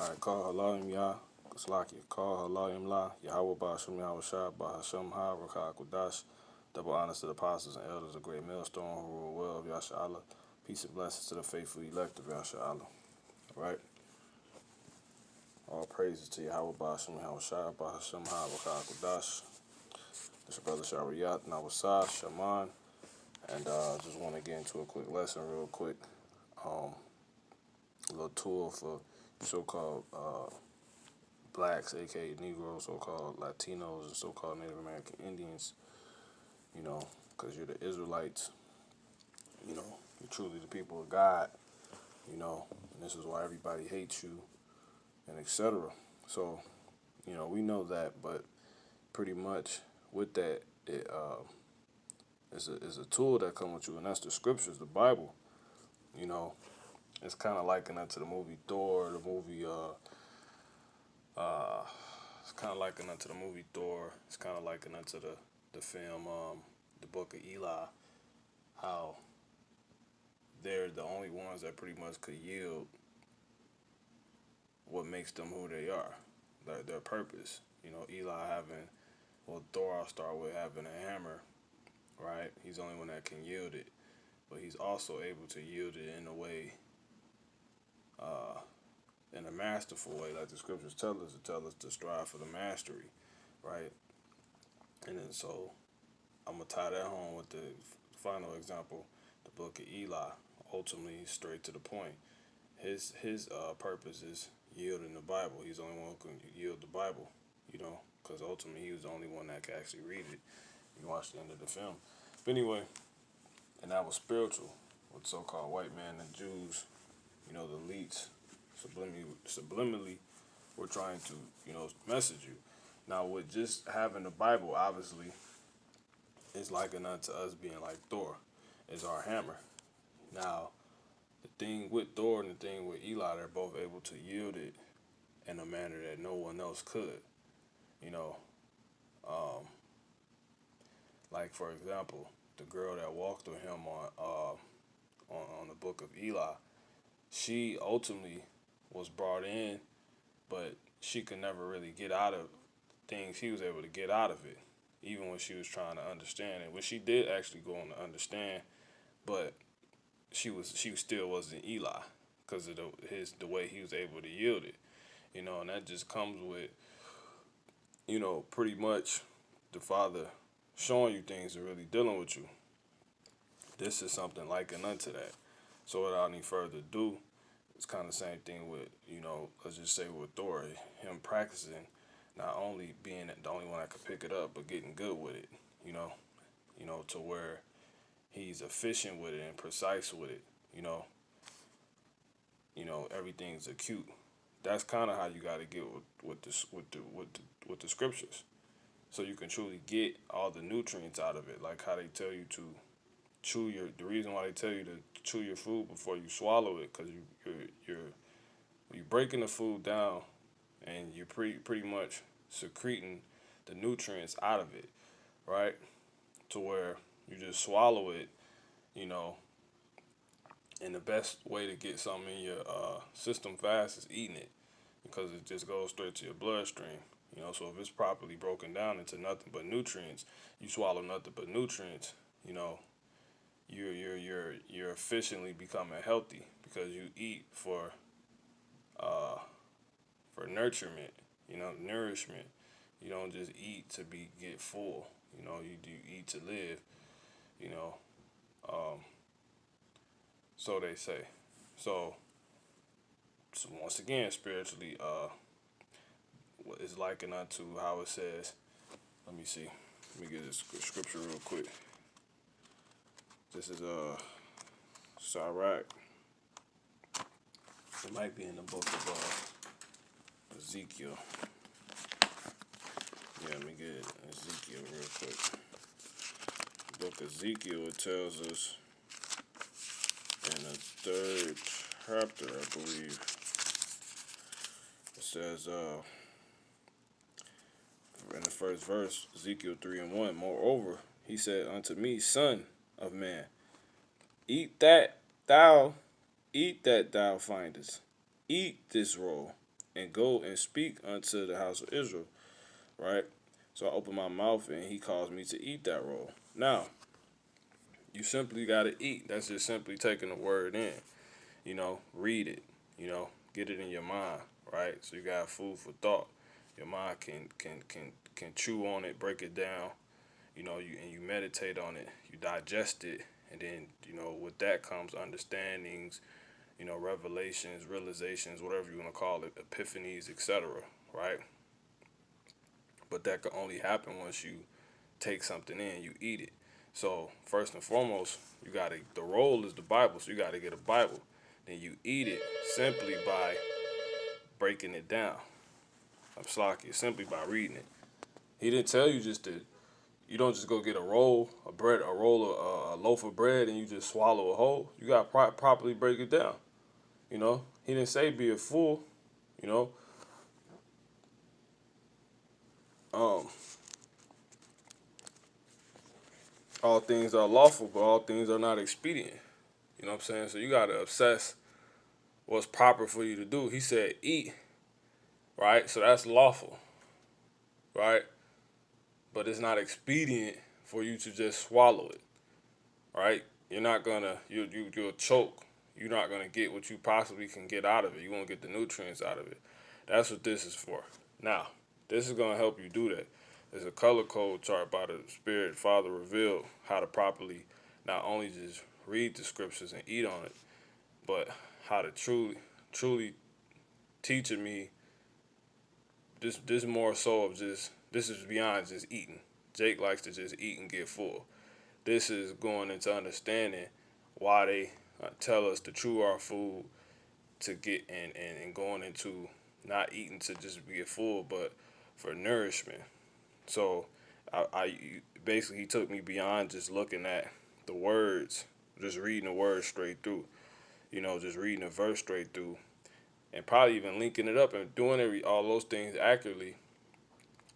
Alright, call Halayim Yah, Slakia, call Halayim La, Yahweh Bashim Yahweh Shah, Bahasham Ha, Rakah Kudash, double honors to the apostles and elders of great millstone who rule well of Yasha Allah. Peace and blessings to the faithful elect of Yasha Allah. Alright? All praises to Yahweh Bashim Yahweh Shah, Bahasham Ha, Rakah Kudash. This your brother Shariyat, Nawasah, Shaman, and just want to get into a quick lesson real quick. A little tool for so-called blacks, aka Negroes, so-called Latinos, and so-called Native American Indians, because you're the Israelites, you're truly the people of God, and this is why everybody hates you, and etc. So, we know that, but pretty much with that, it is a tool that comes with you, and that's the scriptures, the Bible. You know, it's kind of likened unto the movie Thor, it's kind of likened unto the movie Thor. It's kind of likened unto the film, the Book of Eli, how they're the only ones that pretty much could yield what makes them who they are, their purpose. Eli having, well, Thor, I'll start with having a hammer, right? He's the only one that can yield it, but he's also able to yield it in a way, in a masterful way, like the scriptures tell us, to strive for the mastery, right? And then so I'm gonna tie that home with the final example, the Book of Eli. Ultimately, straight to the point. His purpose is yielding the Bible. He's the only one who can yield the Bible, because ultimately he was the only one that could actually read it. You watch the end of the film. But anyway, and that was spiritual, with so-called white men and Jews, the elites, subliminally were trying to, message you. Now, with just having the Bible, obviously, it's likened unto us being like Thor, is our hammer. Now, the thing with Thor and the thing with Eli, they're both able to yield it in a manner that no one else could. You know, um, like for example, the girl that walked with him on the Book of Eli, she ultimately was brought in, but she could never really get out of things he was able to get out of it, even when she was trying to understand it. When she did actually go on to understand, but she still wasn't Eli because of the way he was able to yield it, and that just comes with pretty much the Father showing you things and really dealing with you. This is something likened unto that. So without any further ado, it's kind of the same thing with, let's just say with Thor, him practicing, not only being the only one that could pick it up, but getting good with it, to where he's efficient with it and precise with it, everything's acute. That's kind of how you got to get with the scriptures, so you can truly get all the nutrients out of it, like how they tell you to the reason why they tell you to chew your food before you swallow it, because you're breaking the food down, and you're pretty much secreting the nutrients out of it, right? To where you just swallow it, you know. And the best way to get something in your system fast is eating it, because it just goes straight to your bloodstream. So if it's properly broken down into nothing but nutrients, you swallow nothing but nutrients. You're efficiently becoming healthy, because you eat for nurturement, nourishment. You don't just eat to get full. You do eat to live. You know, um, so they say. So once again, spiritually, it's likened unto how it says. Let me see. Let me get this scripture real quick. This is Sirach. It might be in the book of Ezekiel. Yeah, let me get it. Ezekiel real quick. Book of Ezekiel, it tells us in the third chapter, I believe. It says in the first verse, Ezekiel 3:1. Moreover, he said unto me, Son of man, eat that thou findest. Eat this roll, and go and speak unto the house of Israel, right? So I open my mouth and he calls me to eat that roll. Now, you simply got to eat. That's just simply taking the word in, read it, get it in your mind, right? So you got food for thought. Your mind can chew on it, break it down, you meditate on it, you digest it, and then, with that comes understandings, revelations, realizations, whatever you want to call it, epiphanies, etc., right? But that can only happen once you take something in, you eat it. So first and foremost, the roll is the Bible, so you gotta get a Bible. Then you eat it simply by breaking it down. I'm slacking, simply by reading it. He didn't tell you you don't just go get a roll of bread, a loaf of bread, and you just swallow a whole. You got to properly break it down. He didn't say be a fool. You know, um, all things are lawful, but all things are not expedient. You know what I'm saying? So you got to obsess what's proper for you to do. He said eat, right? So that's lawful, right? But it's not expedient for you to just swallow it, right? You're not gonna you'll choke. You're not gonna get what you possibly can get out of it. You won't get the nutrients out of it. That's what this is for. Now, this is gonna help you do that. There's a color code chart by the Spirit Father revealed how to properly not only just read the scriptures and eat on it, but how to truly teaching me this more so of just this is beyond just eating. Jake likes to just eat and get full. This is going into understanding why they tell us to chew our food to get and going into not eating to just get full, but for nourishment. So I basically he took me beyond just looking at the words, just reading the words straight through, just reading a verse straight through, and probably even linking it up and doing all those things accurately,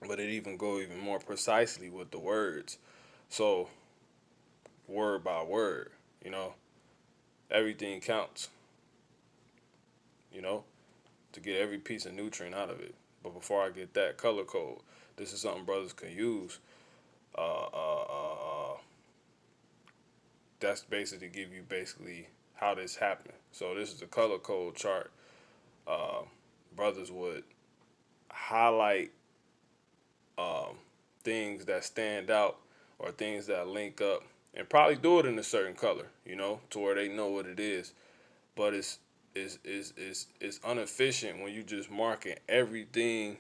but it even go even more precisely with the words. So word by word, you know, everything counts, you know, to get every piece of nutrient out of it. But before I get that color code, this is something brothers can use. Uh, uh, uh, uh, that's basically to give you basically how this happened. So this is a color code chart. Uh, Brothers would highlight um, things that stand out or things that link up, and probably do it in a certain color, to where they know what it is. But it's inefficient when you just marking everything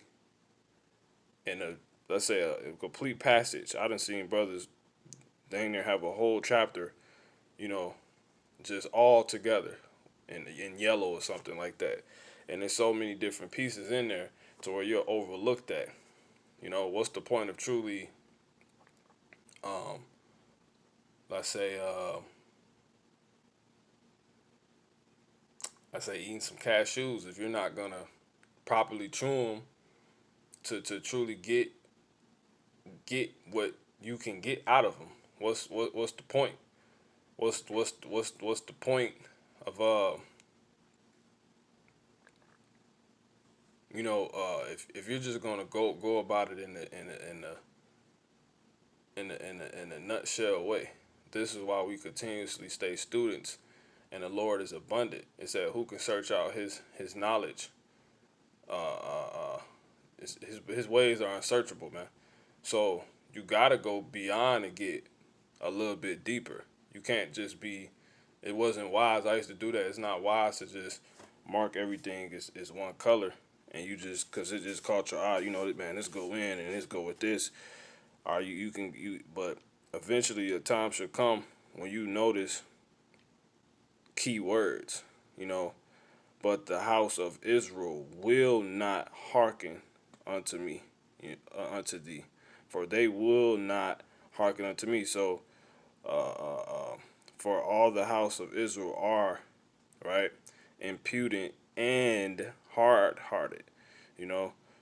in a, let's say, a complete passage. I done seen brothers dang near have a whole chapter, you know, just all together in yellow or something like that. And there's so many different pieces in there to where you'll overlook that. What's the point of truly, um, let's say, eating some cashews if you're not gonna properly chew them to truly get what you can get out of them. What's the point? What's the point of if you're just gonna go about it in a nutshell way. This is why we continuously stay students, and the Lord is abundant. It said, "Who can search out His knowledge? His ways are unsearchable, man." So you gotta go beyond and get a little bit deeper. You can't just be. It wasn't wise. I used to do that. It's not wise to just mark everything as one color, and you just because it just caught your eye. Man, let's go in and let's go with this. Or but eventually a time should come when you notice key words. You know, but the house of Israel will not hearken unto me, unto thee, for they will not hearken unto me. So, for all the house of Israel are, right, impudent and hard-hearted,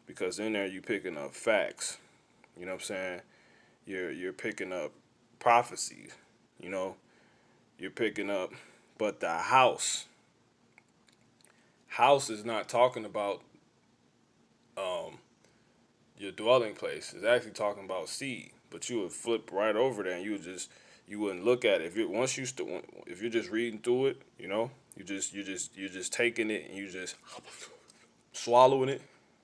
because in there you picking up facts. You know what I'm saying? You're picking up prophecies. You know, you're picking up, but the house is not talking about your dwelling place. It's actually talking about seed, but you would flip right over there and you wouldn't look at it. If you once you if you're just reading through it, you're just taking it and you just swallowing it,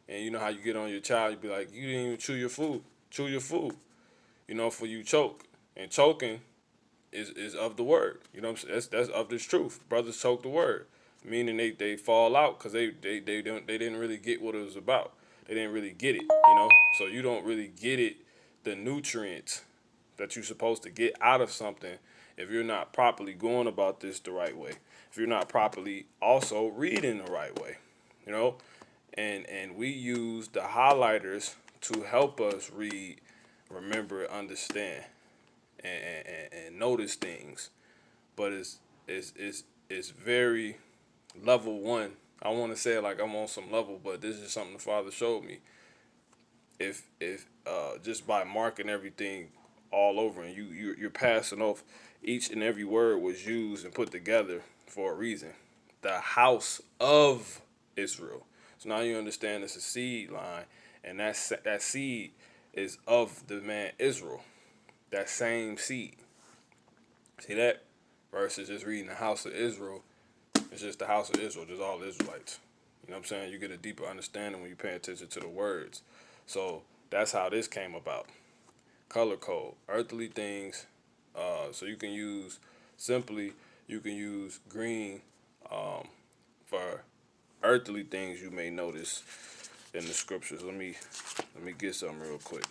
and you know how you get on your child, you be like, you didn't even chew your food, for you choke, and choking is of the word. You know what I'm saying? That's of this truth. Brothers choke the word, meaning they fall out because they didn't really get what it was about. They didn't really get it. So you don't really get it, the nutrients that you're supposed to get out of something if you're not properly going about this the right way. If you're not properly also reading the right way, you know, and we use the highlighters to help us read, remember, understand, and notice things. But it's very level one. I want to say it like I'm on some level, but this is something the Father showed me. If just by marking everything all over, and you're passing off, each and every word was used and put together for a reason. The house of Israel. So now you understand it's a seed line, and that seed is of the man Israel. That same seed. See that? Versus just reading the house of Israel. It's just the house of Israel, just all Israelites. You know what I'm saying? You get a deeper understanding when you pay attention to the words. So that's how this came about. Color code, earthly things. So you can use simply, you can use green for earthly things you may notice in the scriptures. Let me get something real quick.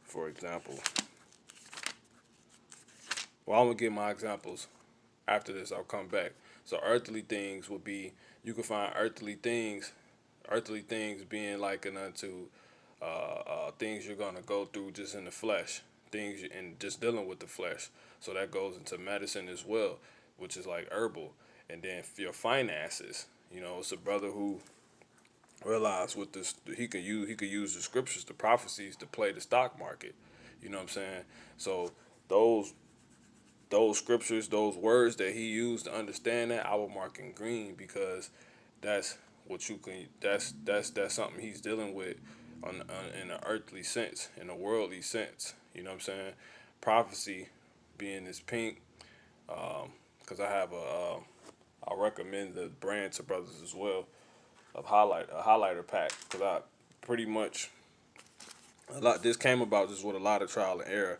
For example, well, I'm gonna give my examples after this. I'll come back. So earthly things would be, you can find earthly things being likened unto things you're gonna go through just in the flesh, things and just dealing with the flesh. So that goes into medicine as well, which is like herbal. And then for your finances, it's a brother who realized with this he could use the scriptures, the prophecies to play the stock market. You know what I'm saying? So those those scriptures, those words that he used to understand that, I will mark in green because that's what you can. That's something he's dealing with in an earthly sense, in a worldly sense. You know what I'm saying? Prophecy being this pink, because I have I recommend the brand to brothers as well of a highlighter pack because I pretty much a lot. This came about just with a lot of trial and error,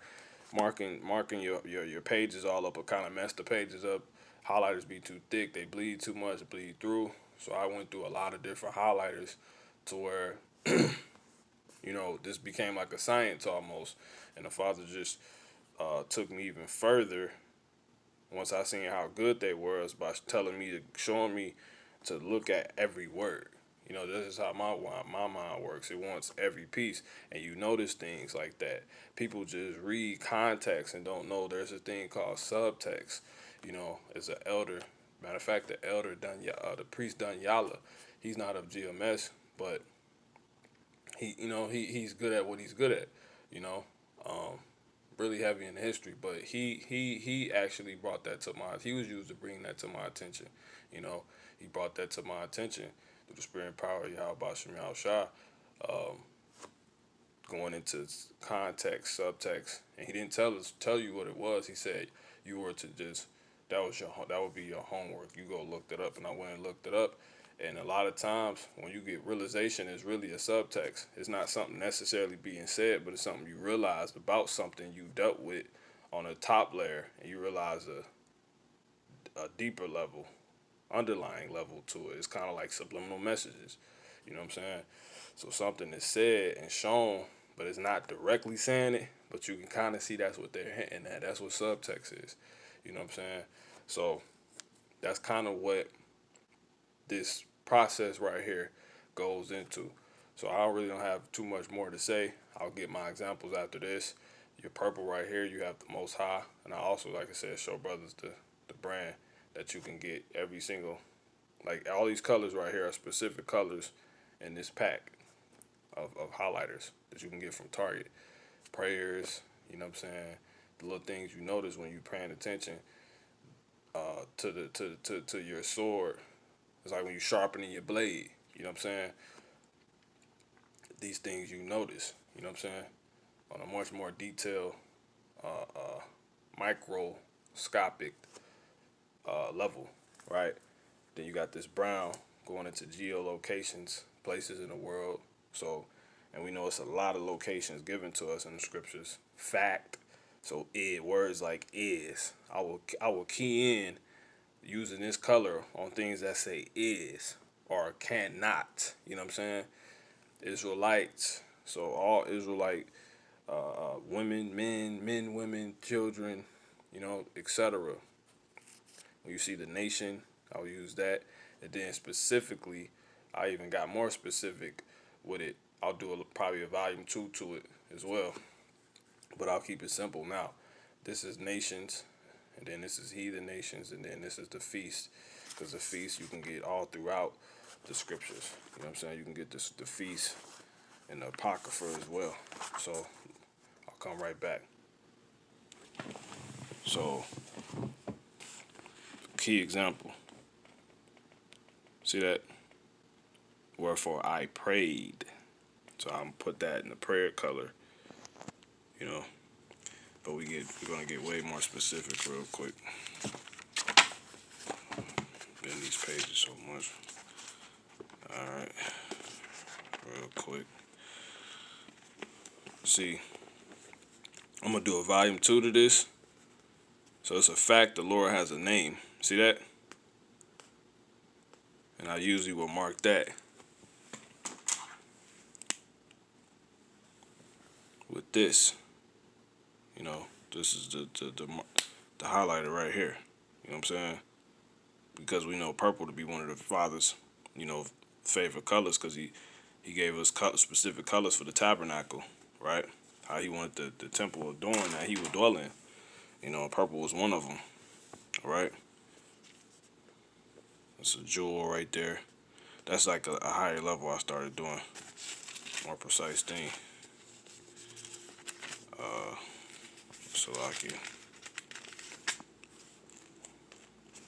marking your pages all up, or kind of mess the pages up. Highlighters be too thick, they bleed too much, bleed through. So I went through a lot of different highlighters to where this became like a science almost. And the Father just took me even further once I seen how good they were, by showing me to look at every word. This is how my mind works. It wants every piece, and you notice things like that. People just read context and don't know there's a thing called subtext. As an elder, matter of fact, the priest Danyala, he's not of GMS, but he's good at what he's good at. You know, um, really heavy in history, but he actually brought that to my. He was used to bring that to my attention. You know, he brought that to my attention through the spirit and power of Yahweh Shem Shah, um, going into context, subtext, and he didn't tell you what it was. He said you were to just that would be your homework. You go look that up, and I went and looked it up. And a lot of times, when you get realization, it's really a subtext. It's not something necessarily being said, but it's something you realized about something you dealt with on a top layer, and you realize a deeper level, underlying level to it. It's kind of like subliminal messages. You know what I'm saying? So something is said and shown, but it's not directly saying it, but you can kind of see that's what they're hinting at. That's what subtext is. You know what I'm saying? So that's kind of what this process right here goes into. So I really don't have too much more to say. I'll get my examples after this. Your purple right here, you have the Most High. And I also, like I said, show brothers the brand that you can get every single, like all these colors right here are specific colors in this pack of highlighters that you can get from Target. Prayers, you know what I'm saying? The little things you notice when you're paying attention to your sword. It's like when you're sharpening your blade. You know what I'm saying? these things you notice. You know what I'm saying? On a much more detailed, microscopic level, right? Then you got this brown going into geolocations, places in the world. So, and we know it's a lot of locations given to us in the scriptures. Fact. So words like is. I will key in using this color on things that say is or cannot. You know what I'm saying? Israelites. So all Israelite women, men, women, children, you know, etc. When you see the nation, I'll use that. And then specifically, I even got more specific with it. I'll do probably a volume 2 to it as well. But I'll keep it simple now. This is nations, and then this is heathen nations, and then this is the feast. Because the feast you can get all throughout the scriptures. You know what I'm saying? You can get the feast and the Apocrypha as well. So I'll come right back. So, key example. See that? Wherefore I prayed. So I'm put that in the prayer color. You know. But we're gonna get way more specific real quick. Been these pages so much. Alright. Real quick. See. I'm gonna do a volume 2 to this. So it's a fact the Lord has a name. See that? And I usually will mark that with this. You know, this is the highlighter right here. You know what I'm saying? Because we know purple to be one of the Father's, you know, favorite colors, because he gave us specific colors for the tabernacle, right? How he wanted the temple adorned that he would dwell in. You know, purple was one of them, right? That's a jewel right there. That's like a higher level I started doing. More precise thing. Salaki.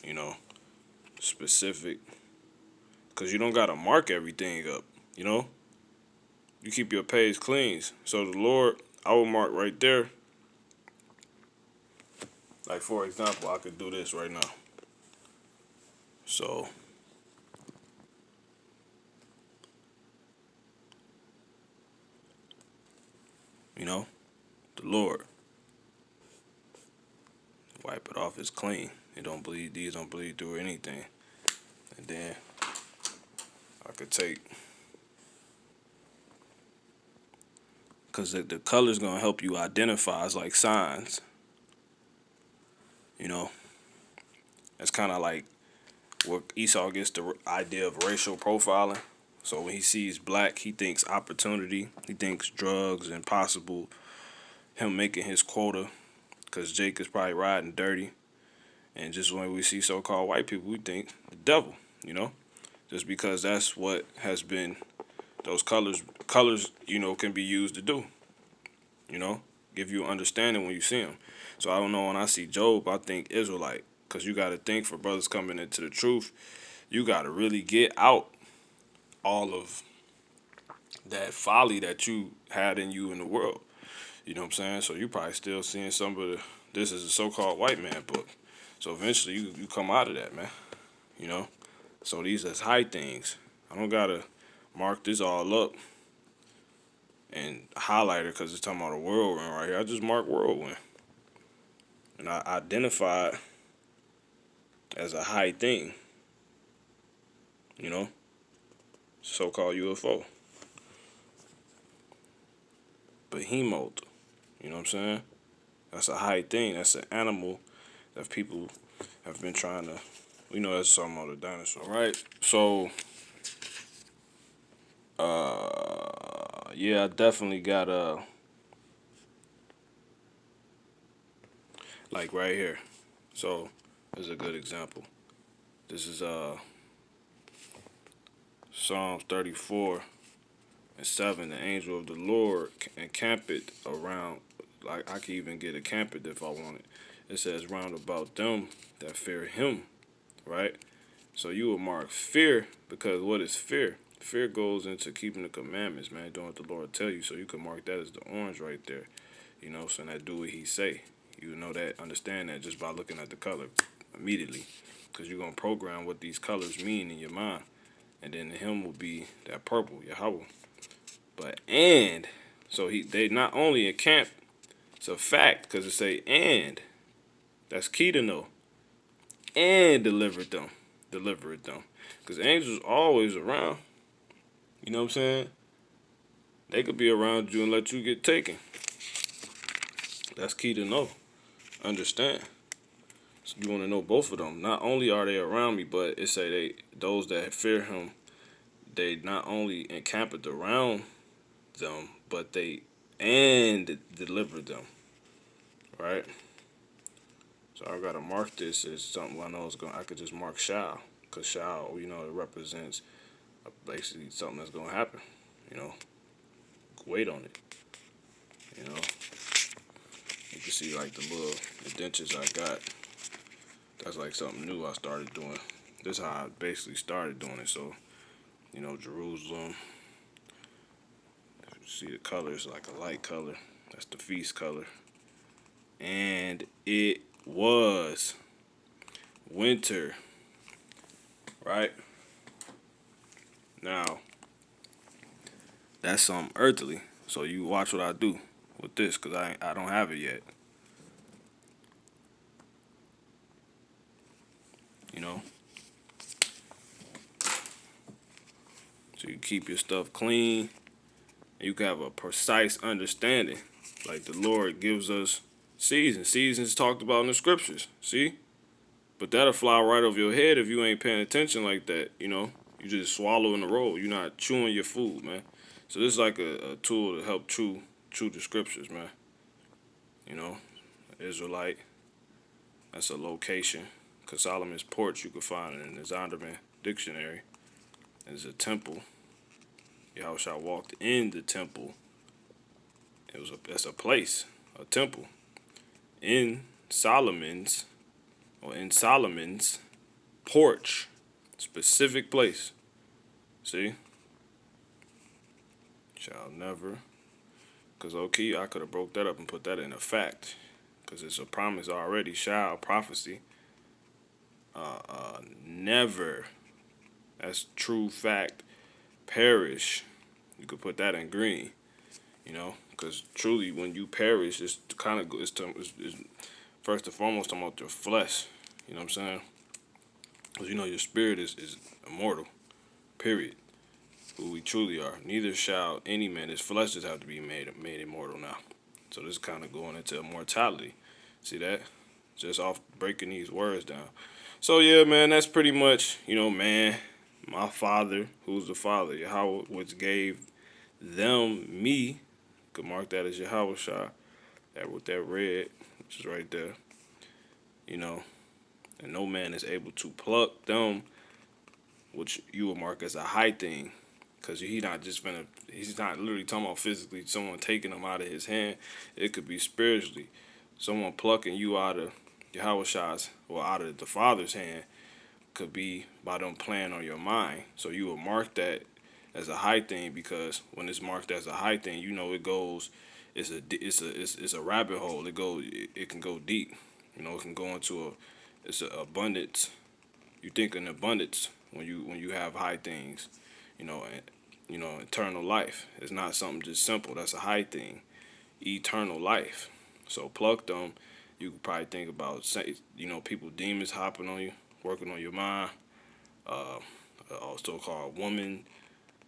You know, specific. Because you don't got to mark everything up, you know? You keep your page clean. So the Lord, I will mark right there. Like, for example, I could do this right now. So, you know, the Lord. Wipe it off, it's clean. It don't bleed, these don't bleed through anything. And then I could take, because the color's going to help you identify as like signs. You know, it's kind of like where Esau gets the idea of racial profiling. So when he sees black, he thinks opportunity. He thinks drugs and possible him making his quota, because Jake is probably riding dirty. And just when we see so-called white people, we think the devil, you know, just because that's what has been, those colors, you know, can be used to do, you know, give you understanding when you see them. So I don't know, when I see Job, I think Israelite, because you got to think, for brothers coming into the truth, you got to really get out all of that folly that you had in you in the world. You know what I'm saying? So you probably still seeing some of this is a so-called white man book. So eventually you come out of that, man. You know? So these are high things. I don't got to mark this all up and highlight it because it's talking about a whirlwind right here. I just mark whirlwind. And I identify it as a high thing. You know? So-called UFO. Behemoth. You know what I'm saying? That's a high thing. That's an animal that people have been trying to, we know that's something about a dinosaur, right? So, yeah, I definitely got like right here. So, this is a good example. This is Psalms 34:7. The angel of the Lord encampeth around, like I can even get encampeth if I want it. It says round about them that fear him, right? So you will mark fear, because what is fear? Fear goes into keeping the commandments, man, doing what the Lord tell you. So you can mark that as the orange right there. You know, so that do what he say. You know that, understand that just by looking at the color immediately. Because you're going to program what these colors mean in your mind. And then the hymn will be that purple, Yahweh. But, and, so they not only encamp, it's a fact, because it say, and, that's key to know. And delivered them. Because angels always around. You know what I'm saying? They could be around you and let you get taken. That's key to know. Understand. So you want to know both of them. Not only are they around me, but it say those that fear him, they not only encamped around them, but they and delivered them. Right? So I gotta mark this as something I know I could just mark shall. Because shall, you know, it represents basically something that's gonna happen. You know. Wait on it. You know. You can see like the little indentures I got. That's like something new I started doing. This is how I basically started doing it. So, you know, Jerusalem. You see the color is like a light color. That's the feast color. And it was winter. Right? Now, that's something earthly. So you watch what I do with this, because I don't have it yet. You know? So you keep your stuff clean. You can have a precise understanding. Like the Lord gives us seasons. Seasons talked about in the scriptures. See? But that'll fly right over your head if you ain't paying attention like that. You know? You just swallowing the roll. You're not chewing your food, man. So this is like a tool to help chew the scriptures, man. You know? Israelite. That's a location. Because Solomon's porch, you can find it in the Zondervan dictionary. There's a temple. Yahushua walked in the temple. That's a place, a temple. In Solomon's porch, specific place. See? Shall never. Because okay, I could have broke that up and put that in a fact. Because it's a promise already. Shall, prophecy. Never. That's true fact. Perish. You could put that in green. You know, because truly, when you perish, it's kind of it's first and foremost talking about your flesh. You know what I'm saying? Because you know your spirit is immortal. Period. Who we truly are. Neither shall any man. His flesh just have to be made immortal now. So this is kind of going into immortality. See that? Just off breaking these words down. So yeah, man, that's pretty much, you know, man, my Father, who's the Father, Yahweh, which gave them me. Could mark that as Yahweh Shah. That with that red, which is right there. You know, and no man is able to pluck them, which you will mark as a high thing. Because he's not literally talking about physically someone taking them out of his hand. It could be spiritually. Someone plucking you out of Yahweh Shah's, or out of the Father's hand, could be by them playing on your mind. So you will mark that as a high thing, because when it's marked as a high thing, you know it goes, it's a rabbit hole. It can go deep. You know, it can go into it's an abundance. You think in abundance when you have high things. You know, and eternal life. It's not something just simple. That's a high thing. Eternal life. So pluck them. You could probably think about, you know, people, demons hopping on you, working on your mind. Also called woman.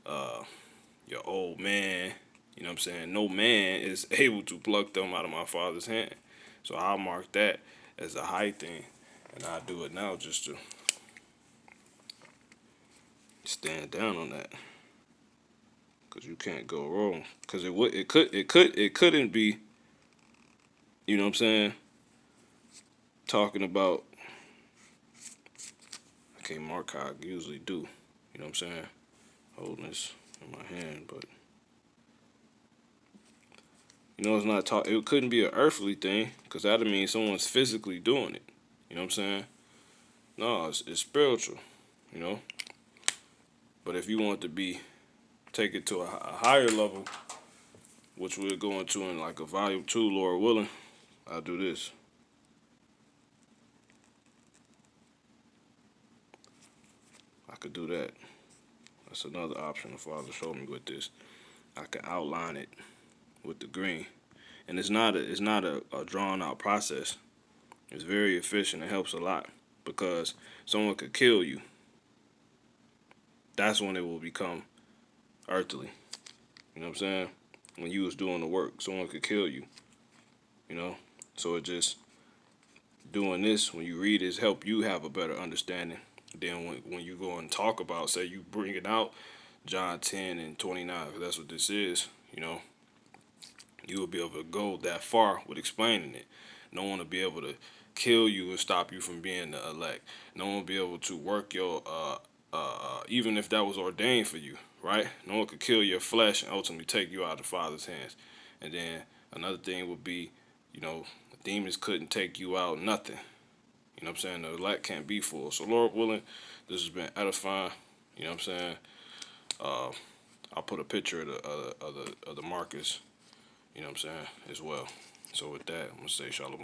Your old man. You know what I'm saying? No man is able to pluck them out of my Father's hand. So I'll mark that as a high thing. And I'll do it now just to stand down on that. Because you can't go wrong. Because it couldn't be, you know what I'm saying, talking about, I can't mark how I usually do, you know what I'm saying, holding this in my hand, but, you know, it couldn't be an earthly thing, because that would mean someone's physically doing it, you know what I'm saying. No, it's spiritual, you know. But if you want to take it to a higher level, which we'll go into in like a volume 2, Lord willing, I'll do this. I could do that. That's another option the Father showed me with this. I can outline it with the green, and it's not a drawn out process. It's very efficient. It helps a lot because someone could kill you. That's when it will become earthly. You know what I'm saying? When you was doing the work, someone could kill you. You know, so it just doing this when you read this help you have a better understanding. Then when you go and talk about, say you bring it out John 10 and 29, because that's what this is. You know, you will be able to go that far with explaining it. No one will be able to kill you and stop you from being the elect. No one will be able to work your even if that was ordained for you, right? No one could kill your flesh and ultimately take you out of the Father's hands. And then another thing would be, you know, demons couldn't take you out, nothing. You know what I'm saying? The elect can't be full. So Lord willing, this has been edifying. You know what I'm saying? I'll put a picture of the markers, you know what I'm saying, as well. So with that, I'm gonna say shalom.